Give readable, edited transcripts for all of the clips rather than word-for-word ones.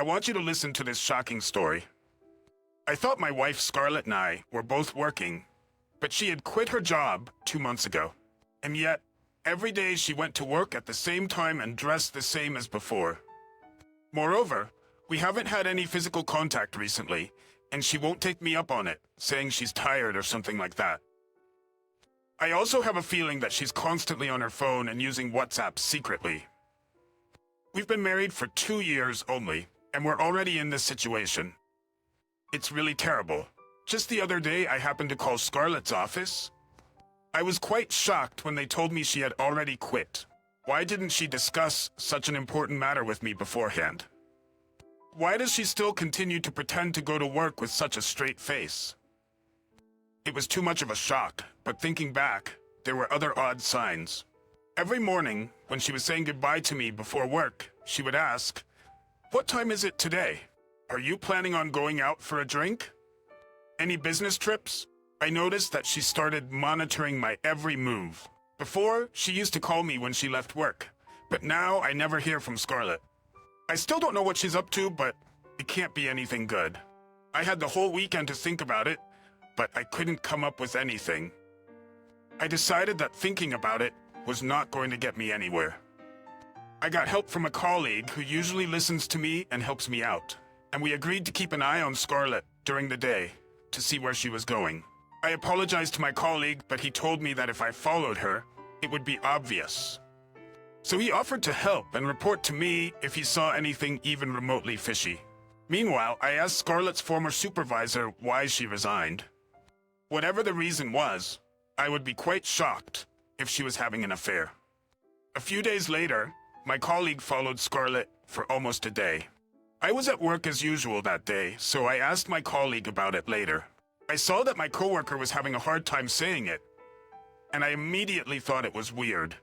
I want you to listen to this shocking story. I thought my wife Scarlett and I were both working, but she had quit her job 2 months ago. And yet, every day she went to work at the same time and dressed the same as before. Moreover, we haven't had any physical contact recently, and she won't take me up on it, saying she's tired or something like that. I also have a feeling that she's constantly on her phone and using WhatsApp secretly. We've been married for 2 years only, and we're already in this situation. It's really terrible. Just the other day, I happened to call Scarlett's office. I was quite shocked when they told me she had already quit. Why didn't she discuss such an important matter with me beforehand? Why does she still continue to pretend to go to work with such a straight face? It was too much of a shock, but thinking back, there were other odd signs. Every morning, when she was saying goodbye to me before work, she would ask, "What time is it today? Are you planning on going out for a drink? Any business trips?" I noticed that she started monitoring my every move. Before, she used to call me when she left work, but now I never hear from Scarlett. I still don't know what she's up to, but it can't be anything good. I had the whole weekend to think about it, but I couldn't come up with anything. I decided that thinking about it was not going to get me anywhere. I got help from a colleague who usually listens to me and helps me out, and we agreed to keep an eye on Scarlett during the day to see where she was going. I apologized to my colleague, but he told me that if I followed her, it would be obvious. So he offered to help and report to me if he saw anything even remotely fishy. Meanwhile, I asked Scarlett's former supervisor why she resigned. Whatever the reason was, I would be quite shocked if she was having an affair. A few days later, my colleague followed Scarlett for almost a day. I was at work as usual that day, so I asked my colleague about it later. I saw that my coworker was having a hard time saying it, and I immediately thought it was weird.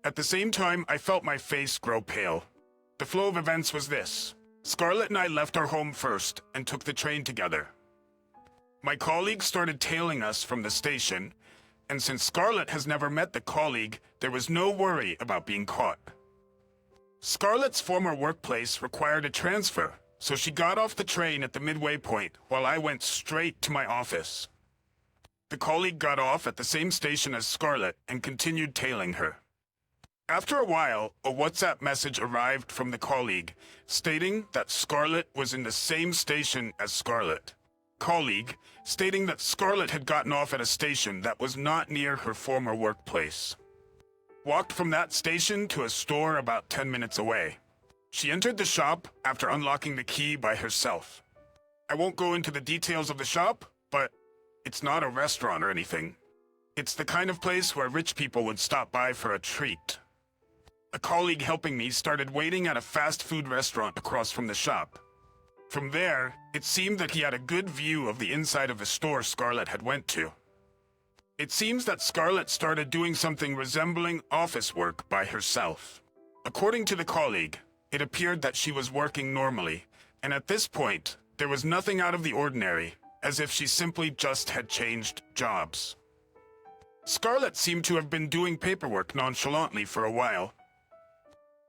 At the same time, I felt my face grow pale. The flow of events was this. Scarlett and I left our home first and took the train together. My colleague started tailing us from the station, and since Scarlett has never met the colleague, there was no worry about being caught. Scarlett's former workplace required a transfer, so she got off the train at the midway point while I went straight to my office. The colleague got off at the same station as Scarlett and continued tailing her. After a while, a WhatsApp message arrived from the colleague stating that Scarlett was in the same station as Scarlett. Colleague stating that Scarlett had gotten off at a station that was not near her former workplace. Walked from that station to a store about 10 minutes away. She entered the shop after unlocking the key by herself. I won't go into the details of the shop, but it's not a restaurant or anything. It's the kind of place where rich people would stop by for a treat. A colleague helping me started waiting at a fast food restaurant across from the shop. From there, it seemed that he had a good view of the inside of the store Scarlett had went to. It seems that Scarlett started doing something resembling office work by herself. According to the colleague, it appeared that she was working normally, and at this point, there was nothing out of the ordinary, as if she simply just had changed jobs. Scarlett seemed to have been doing paperwork nonchalantly for a while.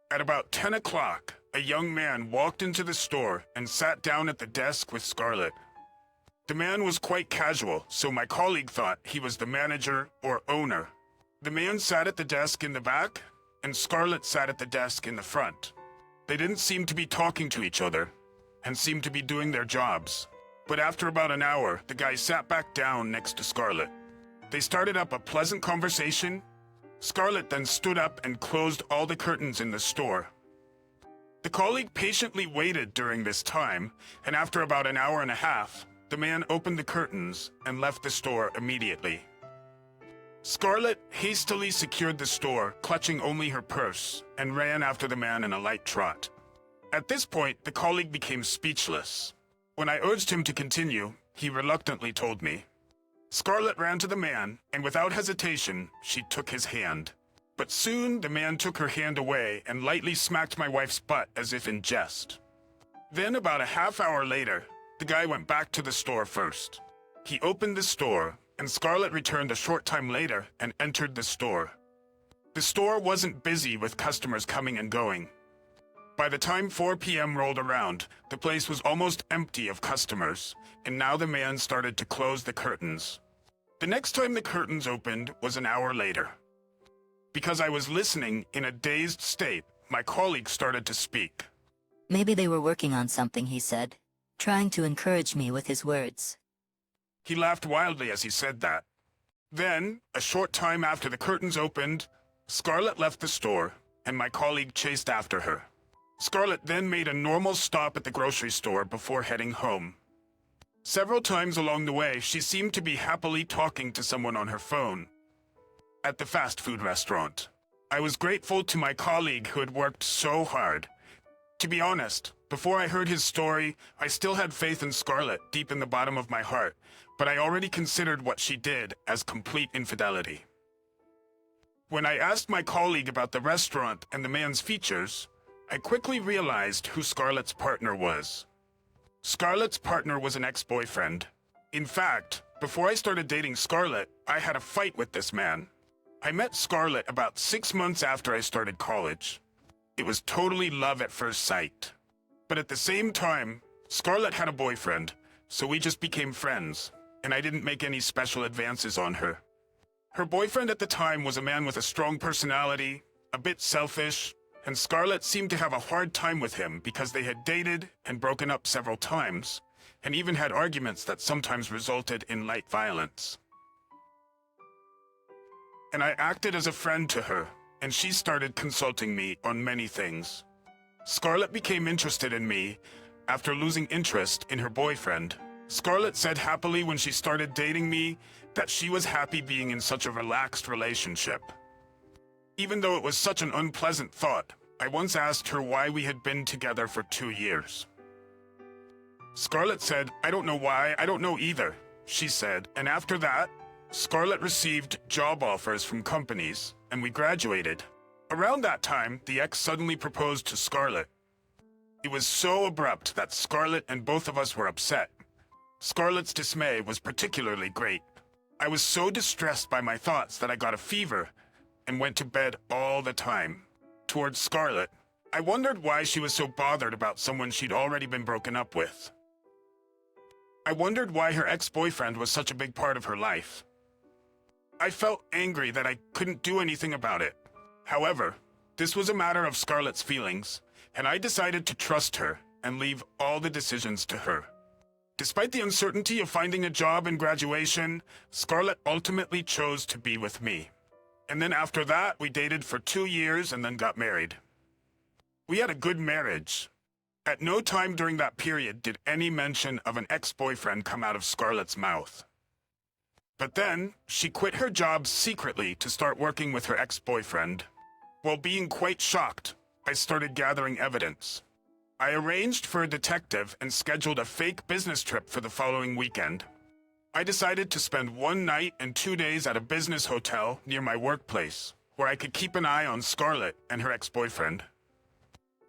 At about 10 o'clock, a young man walked into the store and sat down at the desk with Scarlett. The man was quite casual, so my colleague thought he was the manager or owner. The man sat at the desk in the back, and Scarlett sat at the desk in the front. They didn't seem to be talking to each other, and seemed to be doing their jobs. But after about an hour, the guy sat back down next to Scarlett. They started up a pleasant conversation. Scarlett then stood up and closed all the curtains in the store. The colleague patiently waited during this time, and after about an hour and a half, the man opened the curtains and left the store immediately. Scarlett hastily secured the store, clutching only her purse, and ran after the man in a light trot. At this point, the colleague became speechless. When I urged him to continue, he reluctantly told me. Scarlett ran to the man, and without hesitation, she took his hand. But soon the man took her hand away and lightly smacked my wife's butt as if in jest. Then about a half hour later, the guy went back to the store first. He opened the store, and Scarlett returned a short time later and entered the store. The store wasn't busy with customers coming and going. By the time 4 p.m. rolled around, the place was almost empty of customers, and now the man started to close the curtains. The next time the curtains opened was an hour later. Because I was listening in a dazed state, my colleague started to speak. Maybe they were working on something, he said, trying to encourage me with his words. He laughed wildly as he said that. Then, a short time after the curtains opened, Scarlett left the store, and my colleague chased after her. Scarlett then made a normal stop at the grocery store before heading home. Several times along the way, she seemed to be happily talking to someone on her phone. At the fast food restaurant, I was grateful to my colleague who had worked so hard. To be honest, before I heard his story, I still had faith in Scarlett deep in the bottom of my heart, but I already considered what she did as complete infidelity. When I asked my colleague about the restaurant and the man's features, I quickly realized who Scarlett's partner was. Scarlett's partner was an ex-boyfriend. In fact, before I started dating Scarlett, I had a fight with this man. I met Scarlett about 6 months after I started college. It was totally love at first sight. But at the same time, Scarlett had a boyfriend, so we just became friends, and I didn't make any special advances on her. Her boyfriend at the time was a man with a strong personality, a bit selfish, and Scarlett seemed to have a hard time with him because they had dated and broken up several times, and even had arguments that sometimes resulted in light violence. And I acted as a friend to her, and she started consulting me on many things. Scarlett became interested in me after losing interest in her boyfriend. Scarlett said happily when she started dating me that she was happy being in such a relaxed relationship. Even though it was such an unpleasant thought, I once asked her why we had been together for 2 years. Scarlett said, "I don't know why, I don't know either," she said, and after that, Scarlett received job offers from companies, and we graduated. Around that time, the ex suddenly proposed to Scarlett. It was so abrupt that Scarlett and both of us were upset. Scarlett's dismay was particularly great. I was so distressed by my thoughts that I got a fever and went to bed all the time. Towards Scarlett, I wondered why she was so bothered about someone she'd already been broken up with. I wondered why her ex-boyfriend was such a big part of her life. I felt angry that I couldn't do anything about it. However, this was a matter of Scarlett's feelings, and I decided to trust her and leave all the decisions to her. Despite the uncertainty of finding a job and graduation, Scarlett ultimately chose to be with me. And then after that, we dated for 2 years and then got married. We had a good marriage. At no time during that period did any mention of an ex-boyfriend come out of Scarlett's mouth. But then, she quit her job secretly to start working with her ex-boyfriend. While being quite shocked, I started gathering evidence. I arranged for a detective and scheduled a fake business trip for the following weekend. I decided to spend 1 night and 2 days at a business hotel near my workplace, where I could keep an eye on Scarlett and her ex-boyfriend.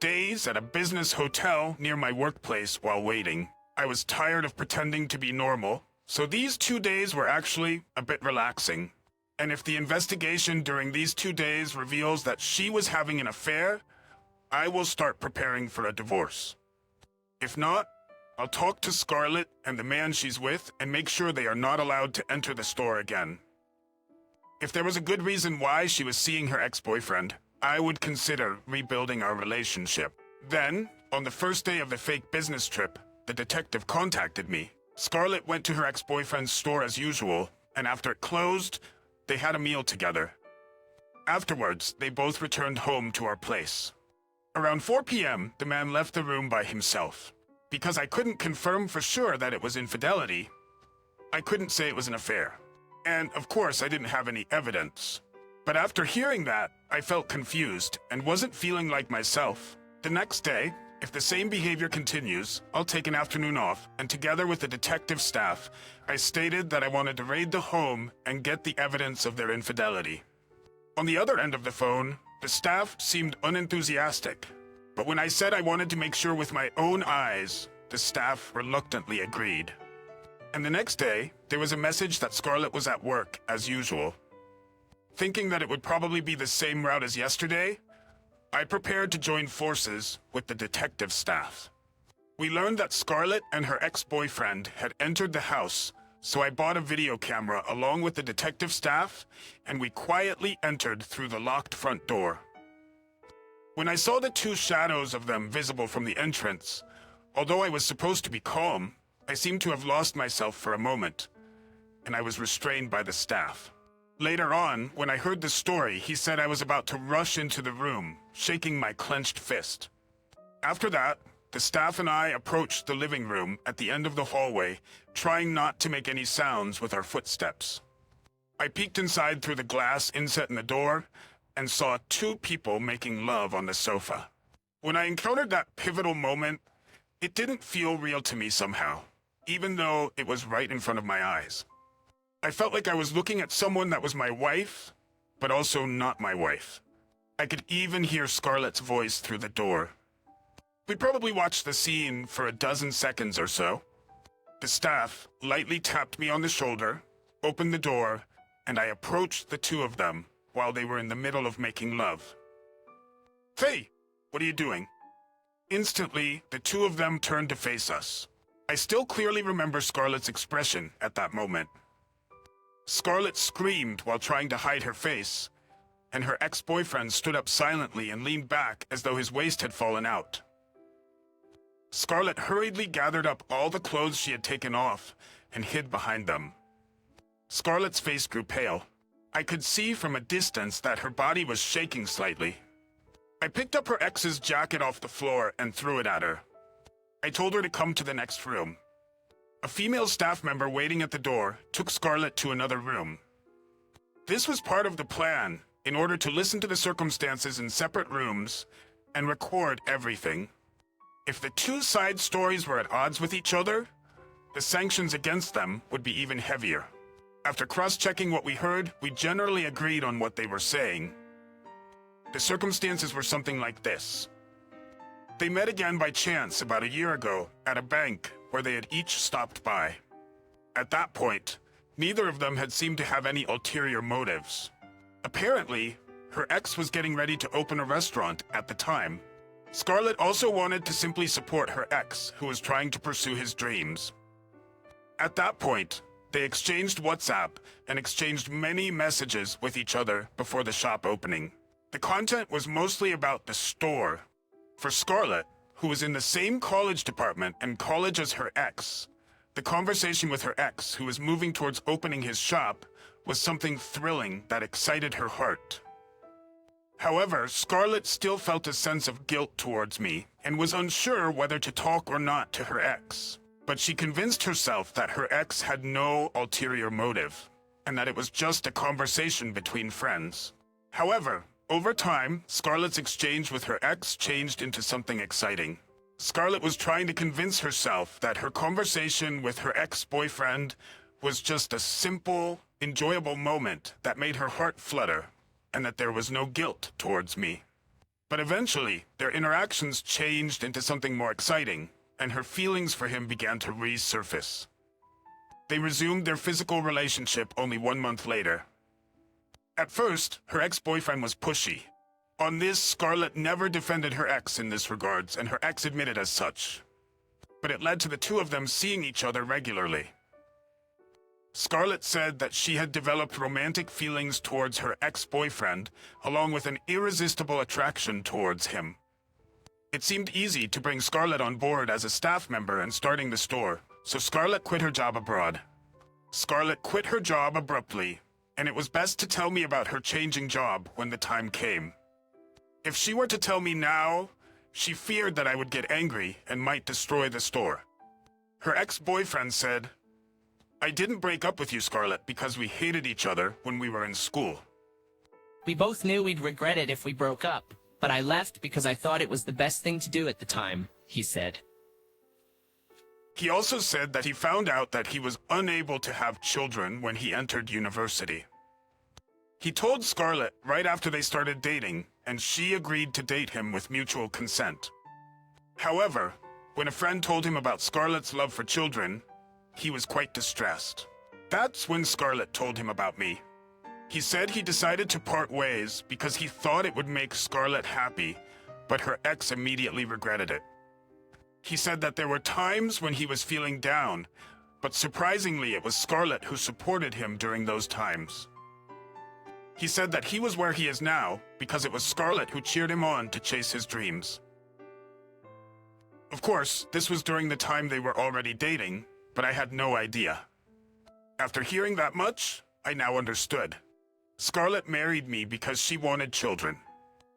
Days at a business hotel near my workplace while waiting. I was tired of pretending to be normal, so these 2 days were actually a bit relaxing. And if the investigation during these 2 days reveals that she was having an affair, I will start preparing for a divorce. If not, I'll talk to Scarlett and the man she's with and make sure they are not allowed to enter the store again. If there was a good reason why she was seeing her ex-boyfriend, I would consider rebuilding our relationship. Then, on the first day of the fake business trip, the detective contacted me. Scarlett went to her ex-boyfriend's store as usual, and after it closed, they had a meal together. Afterwards, they both returned home to our place. Around 4 p.m., the man left the room by himself. Because I couldn't confirm for sure that it was infidelity, I couldn't say it was an affair. And, of course, I didn't have any evidence. But after hearing that, I felt confused and wasn't feeling like myself. The next day, if the same behavior continues, I'll take an afternoon off, and together with the detective staff, I stated that I wanted to raid the home and get the evidence of their infidelity. On the other end of the phone, the staff seemed unenthusiastic. But when I said I wanted to make sure with my own eyes, the staff reluctantly agreed. And the next day, there was a message that Scarlett was at work, as usual. Thinking that it would probably be the same route as yesterday, I prepared to join forces with the detective staff. We learned that Scarlett and her ex-boyfriend had entered the house, so I bought a video camera along with the detective staff, and we quietly entered through the locked front door. When I saw the two shadows of them visible from the entrance, although I was supposed to be calm, I seemed to have lost myself for a moment, and I was restrained by the staff. Later on, when I heard the story, he said I was about to rush into the room, shaking my clenched fist. After that, the staff and I approached the living room at the end of the hallway, trying not to make any sounds with our footsteps. I peeked inside through the glass inset in the door and saw two people making love on the sofa. When I encountered that pivotal moment, it didn't feel real to me somehow, even though it was right in front of my eyes. I felt like I was looking at someone that was my wife, but also not my wife. I could even hear Scarlett's voice through the door. We probably watched the scene for a dozen seconds or so. The staff lightly tapped me on the shoulder, opened the door, and I approached the two of them while they were in the middle of making love. "Hey, what are you doing?" Instantly, the two of them turned to face us. I still clearly remember Scarlett's expression at that moment. Scarlett screamed while trying to hide her face, and her ex-boyfriend stood up silently and leaned back as though his waist had fallen out. Scarlett hurriedly gathered up all the clothes she had taken off and hid behind them. Scarlett's face grew pale. I could see from a distance that her body was shaking slightly. I picked up her ex's jacket off the floor and threw it at her. I told her to come to the next room. A female staff member waiting at the door took Scarlett to another room. This was part of the plan, in order to listen to the circumstances in separate rooms and record everything. If the two side stories were at odds with each other, the sanctions against them would be even heavier. After cross-checking what we heard, we generally agreed on what they were saying. The circumstances were something like this. They met again by chance about a year ago at a bank where they had each stopped by. At that point, neither of them had seemed to have any ulterior motives. Apparently, her ex was getting ready to open a restaurant at the time. Scarlett also wanted to simply support her ex, who was trying to pursue his dreams. At that point, they exchanged WhatsApp and exchanged many messages with each other before the shop opening. The content was mostly about the store. For Scarlett, who was in the same college department and college as her ex, the conversation with her ex, who was moving towards opening his shop, was something thrilling that excited her heart. However, Scarlett still felt a sense of guilt towards me and was unsure whether to talk or not to her ex. But she convinced herself that her ex had no ulterior motive, and that it was just a conversation between friends. However, over time, Scarlett's exchange with her ex changed into something exciting. Scarlett was trying to convince herself that her conversation with her ex-boyfriend was just a simple, enjoyable moment that made her heart flutter, and that there was no guilt towards me. But eventually, their interactions changed into something more exciting, and her feelings for him began to resurface. They resumed their physical relationship only 1 month later. At first, her ex-boyfriend was pushy. On this, Scarlett never defended her ex in this regards, and her ex admitted as such. But it led to the two of them seeing each other regularly. Scarlett said that she had developed romantic feelings towards her ex-boyfriend, along with an irresistible attraction towards him. It seemed easy to bring Scarlett on board as a staff member and starting the store, so Scarlett quit her job abroad. Scarlett quit her job abruptly, and it was best to tell me about her changing job when the time came. If she were to tell me now, she feared that I would get angry and might destroy the store. Her ex-boyfriend said, "I didn't break up with you, Scarlett, because we hated each other when we were in school. We both knew we'd regret it if we broke up, but I left because I thought it was the best thing to do at the time," he said. He also said that he found out that he was unable to have children when he entered university. He told Scarlett right after they started dating, and she agreed to date him with mutual consent. However, when a friend told him about Scarlett's love for children, he was quite distressed. That's when Scarlett told him about me. He said he decided to part ways because he thought it would make Scarlett happy, but her ex immediately regretted it. He said that there were times when he was feeling down, but surprisingly it was Scarlett who supported him during those times. He said that he was where he is now because it was Scarlett who cheered him on to chase his dreams. Of course, this was during the time they were already dating, but I had no idea. After hearing that much, I now understood. Scarlett married me because she wanted children.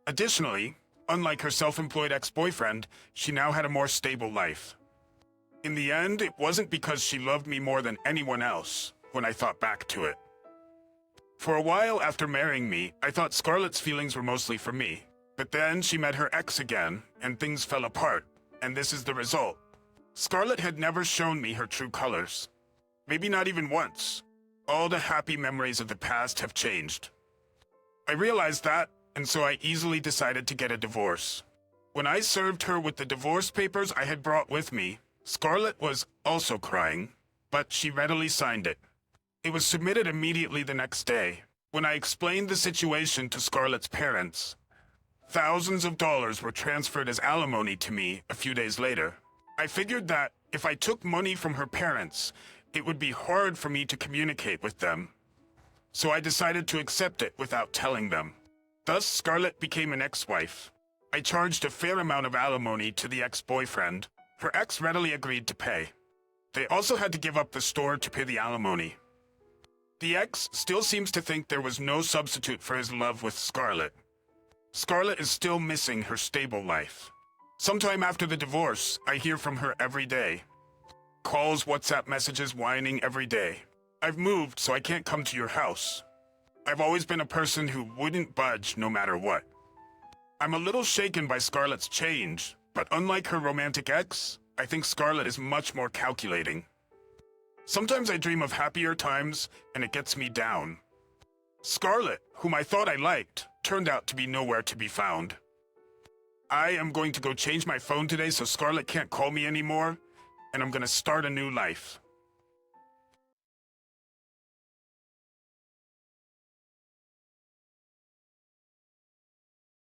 Additionally, unlike her self-employed ex-boyfriend, she now had a more stable life. In the end, it wasn't because she loved me more than anyone else, when I thought back to it. For a while after marrying me, I thought Scarlett's feelings were mostly for me. But then she met her ex again, and things fell apart, and this is the result. Scarlett had never shown me her true colors. Maybe not even once. All the happy memories of the past have changed. I realized that, and so I easily decided to get a divorce. When I served her with the divorce papers I had brought with me, Scarlett was also crying, but she readily signed it. It was submitted immediately the next day. When I explained the situation to Scarlett's parents, thousands of dollars were transferred as alimony to me a few days later. I figured that if I took money from her parents, it would be hard for me to communicate with them. So I decided to accept it without telling them. Thus, Scarlett became an ex-wife. I charged a fair amount of alimony to the ex-boyfriend. Her ex readily agreed to pay. They also had to give up the store to pay the alimony. The ex still seems to think there was no substitute for his love with Scarlett. Scarlett is still missing her stable life. Sometime after the divorce, I hear from her every day. Calls, WhatsApp messages, whining every day. I've moved, so I can't come to your house. I've always been a person who wouldn't budge no matter what. I'm a little shaken by Scarlett's change, but unlike her romantic ex, I think Scarlett is much more calculating. Sometimes I dream of happier times, and it gets me down. Scarlett, whom I thought I liked, turned out to be nowhere to be found. I am going to go change my phone today so Scarlett can't call me anymore, and I'm gonna start a new life.